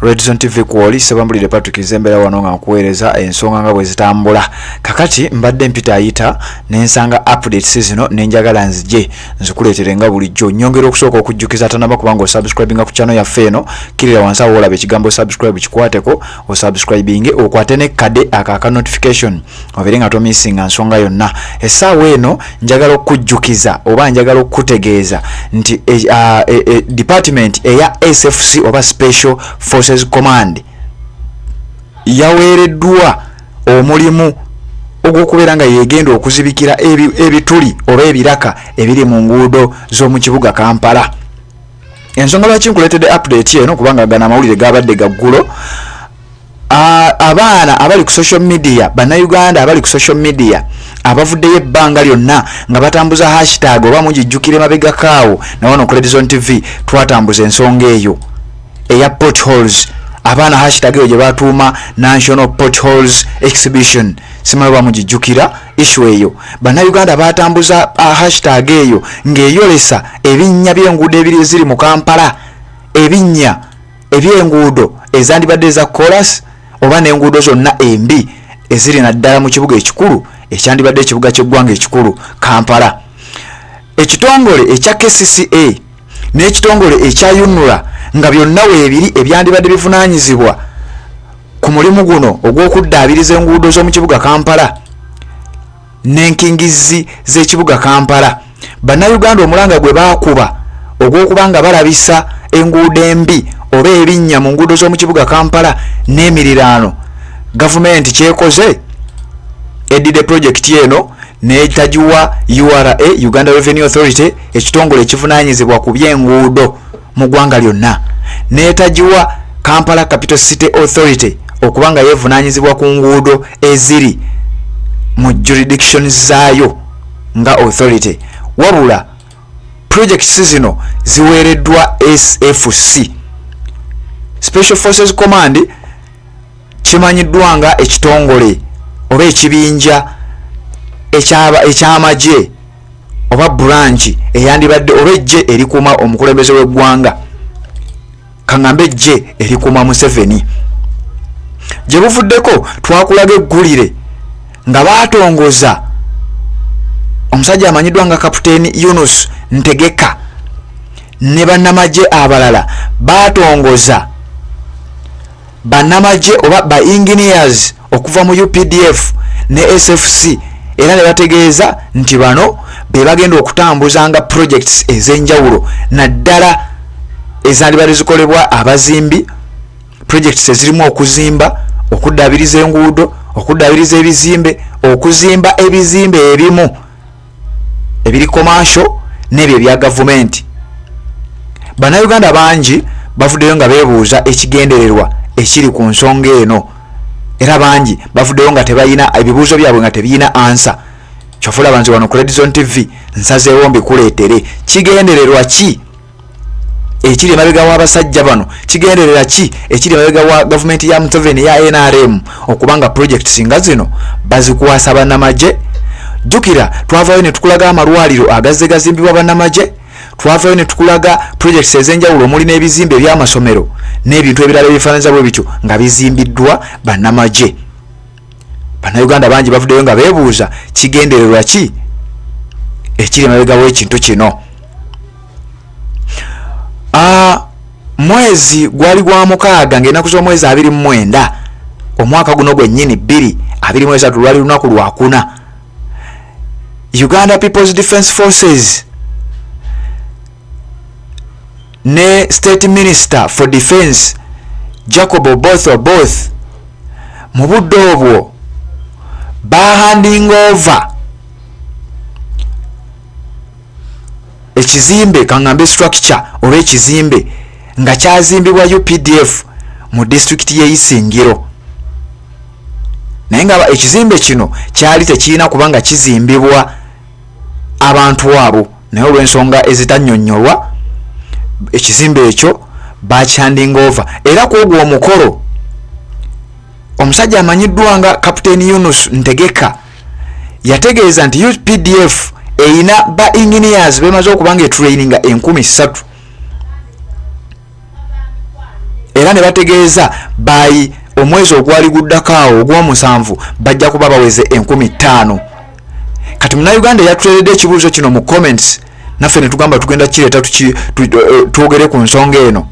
Red Zone TV kwoli sebambulire Patrick Zembera wano nga nkuweereza ensonga nga bwe zitambula. Kakati mbadde mpita ayita nensanga updates zino nenjagala nzije nzikuleetere nga bulijjo. Nyongera okusooka okujjukiza tanaba kubanga osubscribinga ku channel yaffe eno. Kirira wansi awo olabe ekigambo subscribe kikwateko osubscribinge okwate ne kade aka notification obere nga tomissinga nsonga yonna. Essaawa eno njagala okujjukiza oba njagala okutegeeza nti department eya SFC oba Special Forces Command yaweereddwa omulimu ogw'okubeera nga yegenda okuzibikira ebituli oba ebiraka ebiri mu nguudo z'omu kibuga Kampala. Ensonga lwaki nkuleetedde update eno kubanga gana amawulire gabadde gaggulo. Abaana abali ku social media, bannayuganda abali ku social media abavuddeyo ebbanga lyonna nga batambuza hashtag oba mugijjukire mabega kaawo na wano ku Red Zone TV twatambuza ensonga eyo eya potholes. Abaana hashtag eyo gye batuuma National Potholes Exhibition, simanyi oba mugijjukira issue eyo. Bannayuganda batambuza hashtag eyo ng'eyolesa ebinnya by'enguudo ebiri eziri mu Kampala, ebinnya eby'enguudo ezandibadde eza chorus oba n'enguudo zonna embi eziri naddala mu kibuga ekikulu ekyandibadde ekibuga ky'eggwanga ekikulu Kampala. Ekitongole ekya Kcca n'ekitongole ekya Unra nga byonna weebiri ebyandibadde bivunaanyizibwa ku mulimu guno ogw'okuddaabiriza enguudo z'omu kibuga Kampala n'enkingizzi z'ekibuga Kampala. Bannayuganda omulanga gwe baakuba ogw'okuba nga balabisa enguudo embi oba ebinnya mu nguudo z'omu kibuga Kampala n'emiriraano, gavumenti kyekoze eddide projekiti eno n'etagiwa URA, Uganda Revenue Authority, ekitongole ekivunaanyizibwa ku by'enguudo mu ggwanga lyonna, n'etagiwa Kampala Capital City Authority okuba nga yeevunaanyizibwa ku nguudo eziri mu jurisdictions zaayo nga authority. Wabula projects zino ziweereddwa SFC, Special Forces Command, kimanyiddwa nga ekitongole oba ekibinja eky'amagye oba branch eyandibadde oba ejje erikuuma omukulembeze w'eggwanga, kaŋŋambe ejje erikuuma Museveni. Gye buvuddeko twakulaga eggulire nga baatongoza omusajja amanyiddwa nga Kapiteeni Yunus Ntegeka ne bannamagye abalala baatongoza bannamagye oba ba engineers okuva mu UPDF ne SFC, era ne bategeeza nti bano be bagenda okutambuzanga projects ez'enjawulo naddala ezandibadde zikolebwa abazimbi, projects ezirimu okuzimba, okuddaabiriza enguudo, okuddaabiriza ebizimbe, okuzimba ebizimbe ebimu ebiri commercial n'ebyo ebya gavumenti. Bannayuganda bangi bavuddeyo nga beebuuza ekigendererwa ekiri ku nsonga eno, era bangi bavuddeyo nga tebalina ebibuuzo byabwe nga tebiyina ansa. Kyofula banzi wano ku Red Zone TV nsazeewo mbikuleetere. Kigendererwa ki ekiri emabega w'abasajja bano? Kigendererwa ki ekiri emabega wa gavumenti ya Museveni ya NRM okubanga projects nga zino bazikwasa bannamagye? Jjukira twavaayo ne tukulaga amalwaliro agazze gazimbibwa bannamagye, twavaayo ne tukulaga projects ez'enjawulo omuli n'ebizimbe eby'amasomero n'ebintu ebirala ebifaananiza bwe bityo nga bizimbiddwa bannamagye. Bannayuganda bangi bavuddeyo nga beebuuza kigendererwa ki ekiri emabega w'ekintu kino. Mwezi gwali gwa mukaaga ng'ennaku z'omwezi 29 omwaka guno gwennyini 2023 lwali lunaku lwakuna. Uganda People's Defence Forces ne State Minister for Defence Jacob Oboth mu budde obwo handing over ekizimbe kaŋŋambe structure oba ekizimbe nga kyazimbibwa UPDF mu district y'Isingiro, naye nga ekizimbe kino kyali tekirina kubanga kizimbibwa abantu abo, naye olw'ensonga ezitannyonnyolwa ekizimbe ekyo bakihanding over. Era ku ogwo omukolo omusajja amanyiddwa nga Kapiteeni Yunus Ntegeka yategeeza nti UPDF eyina ba engineers bemaze okuba nga etraininga 3,000 era ne bategeeza by omwezi ogwali guddakaawo ogw'omusanvu bajja kuba baweze 5,000. kati Munnayuganda yatuteredde ekibuuzo kino mu comments, naffe ne tugamba tugenda kireeta twogere ku nsonga eno.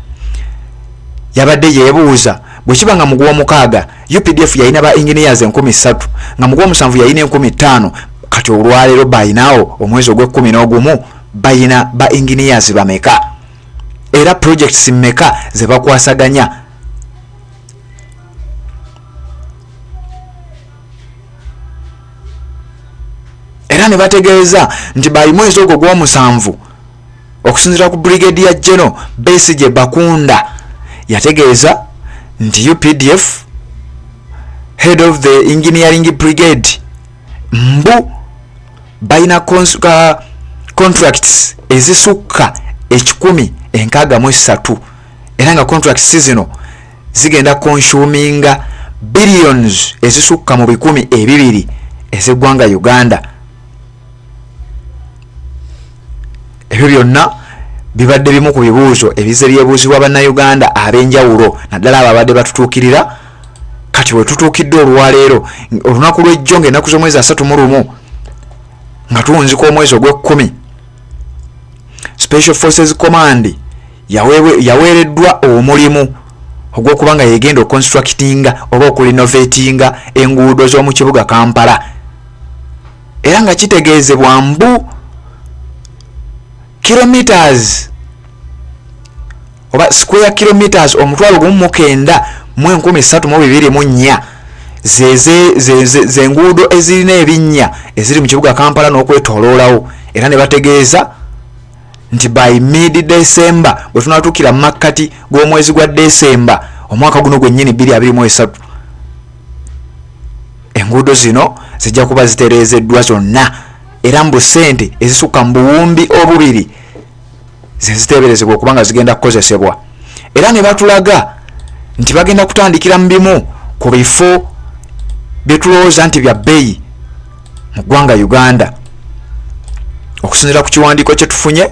Yabadde yeebuuza bwe kiba nga mu gw'omukaaga UPDF yalina ba engineers 3,000 nga mu gw'omusanvu yalina 5,000, kati olwaleero bayinawo omwezi ogw'11 bayina ba engineers bameka era projects mmeka ze bakwasaganya. Era ne bategeeza nti bali mwezi ogwo gw'omusanvu okusinziira ku Brigadier General Besigye Bakunda yategeeza nti UPDF head of the engineering brigade mbu bayina contracts ezisukka 163 era nga contracts zino zigenda consuminga billions ezisukka mu 200 ez'eggwanga Uganda. Ebyo byonna bibadde bimu ku bibuuzo ebize byebuuzibwa bannayuganda ab'enjawulo naddala abo abadde batutuukirira. Kati we tutuukidde olwaleero olunaku lw'ejjo ng'ennaku z'omwezi 31 nga tuwunzika omwezi ogw'Ekkumi, Special Forces Command yaweereddwa omulimu ogw'okuba nga yegenda okonstructinga oba okulinovatinga enguudo z'omu kibuga Kampala, era nga kitegeezebwa mbu kilometers oba square kilometers 1,934 ze nguudo ezirina ebinnya eziri mu kibuga Kampala n'okwetooloolawo. Era ne bategeeza nti by mid December bwe tunatuukira mu makkati gw'omwezi gwa December omwaka guno gwennyini 2023 enguudo zino zijja kuba zitereezeddwa zonna, era mbu ssente ezisukka mu buwumbi obubiri ziteeberezebwa okuba nga zigenda kukozesebwa. Era ne batulaga nti bagenda kutandikira mu bimu ku bifo bye tulowooza nti bya bbeeyi mu ggwanga Uganda. Okusinziira ku kiwandiiko kye tufunye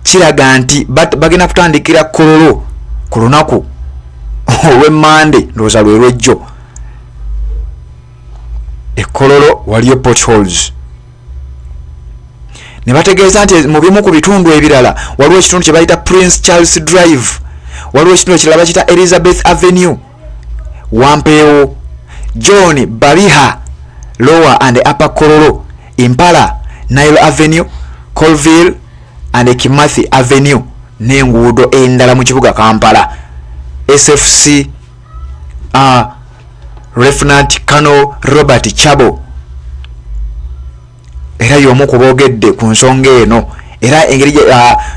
kiraga nti bagenda kutandikira Kololo ku lunaku olw'Emmande, ndowooza lwe lw'ejjo. Kololo waliyo potholes. Ne bategeeza nti mu bimu ku bitundu ebirala waliwo ekitundu kye bayita Prince Charles Drive, waliwo ekitundu ekirala bakiyita Elizabeth Avenue, Wampeewo, John Babiha, Lower and Upper Kololo, Impala, Nile Avenue, Colville and Kimathi Avenue n'enguudo endala mu kibuga Kampala. SFC Lieutenant Colonel Robert Chabo era y'omu ku boogedde ku nsonga eno, era engeri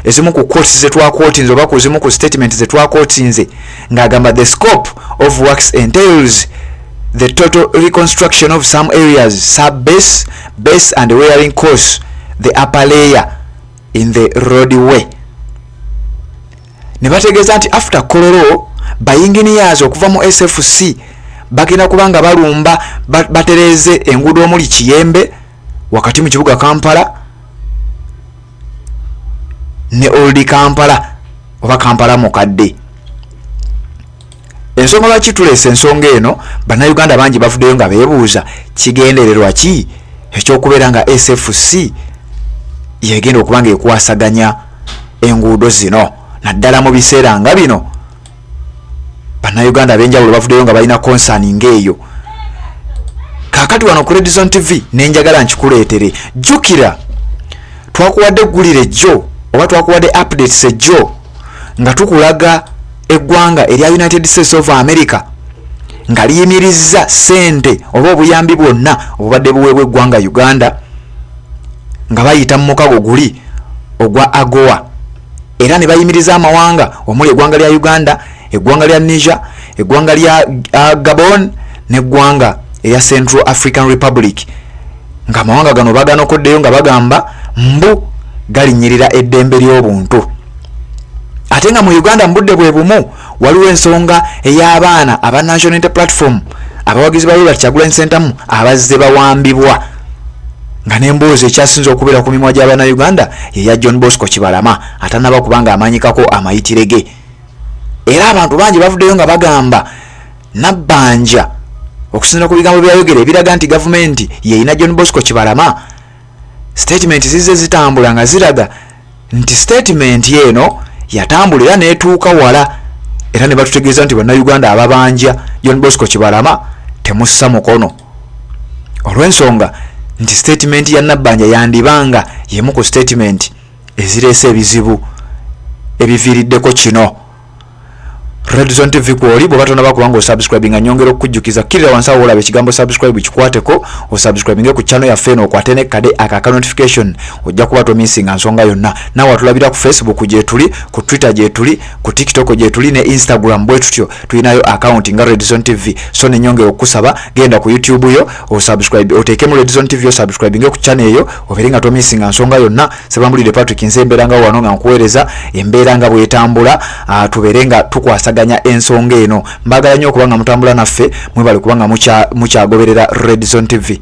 ezimu ku quotes ze twakwotinze oba ku zimu ku statement ze twakwotinze ng'agamba the scope of works entails the total reconstruction of some areas, sub-base, base and wearing course, the upper layer in the roadway. Ne bategeeza nti after Kololo bayinginiyazi okuva mu SFC bagenda kubanga balumba batereze enguudo omuli Kiyembe wakati mu kibuga Kampala ne Old Kampala oba Kampala mukadde. Ensonga lwaki tuleese ensonga eno, bannayuganda bangi bavuddeyo nga beebuuza kigendererwa ki ekyokubeera nga SFC yegenda okuba nga ekwasaganya enguudo zino naddala mu biseera nga bino. Bannayuganda ab'enjawulo bavuddeyo nga balina concern ng'eyo. Kaakati wano ku Redison TV nenjagala nkikuleetere, jjukira twakuwadde eggulire ejjo oba twakuwadde updates ejjo nga tukulaga eggwanga erya United States of America nga liyimirizza ssente oba obuyambi bwonna obubadde buweebwa eggwanga Uganda nga bayita mu mukago guli ogwa AGOA, era ne bayimiriza amawanga omuli eggwanga lya Uganda, eggwanga lya Niger, eggwanga lya Gabon n'eggwanga eya Central African Republic, nga amawanga gano bagana okoddeyo nga bagamba mbu galinyirira eddembe ly'obuntu. Ate nga mu Uganda mu budde bwe bumu waliwo ensonga ey'abaana aba National Unity Platform abawagizi ba Robert Kyagulanyi Ssentamu abazze bawambibwa nga n'emboozi ekyasinze okubeera ku mimwa gy'Abannayuganda eya John Bosco Kibalama atanaba kubanga amanyikako amayitirege. era abantu bangi bavuddeyo nga bagamba Nabbanja okusinziira ku bigambo byayogera ebiraga nti gavumenti yeyina John Bosco Kibalama. Statement zize zitambula nga ziraga nti statement yeno yatambulira netuuka wala, era ne batutegeeza nti bannayuganda ababanja John Bosco Kibalama temussa mukono olw'ensonga nti statement ya Nabbanja yandibanga yemu ku statement ezireese ebizibu ebiviiriddeko kino. Red Zone TV kwoli bwe batonaba kubanga osubscribinga nyongera okujjukiza kirira wansi awo olaba ekigambo subscribe kikwateko osubscribinge ku channel yaffe eno okwate ne kade aka notification ojja kuba tomissinga nsonga yonna. Nawe watulabira ku Facebook gye tuli, ku Twitter gye tuli, ku TikTok gye tuli ne Instagram bwe tutyo tulinayo account nga Red Zone TV. So ne nyongera okusaba genda ku YouTube yo osubscribe oteekemu Red Zone TV osubscribinge ku channel eyo oberenga tomissinga nsonga yonna. Sebambulire Patrick Nsemberanga wano nga nkuweereza embeera nga bwetambula tuberenga tukwasaganya ensonga eno. Mbagala nnyo okubanga mutambula naffe mwebale kubanga mukyagoberera Red Zone TV.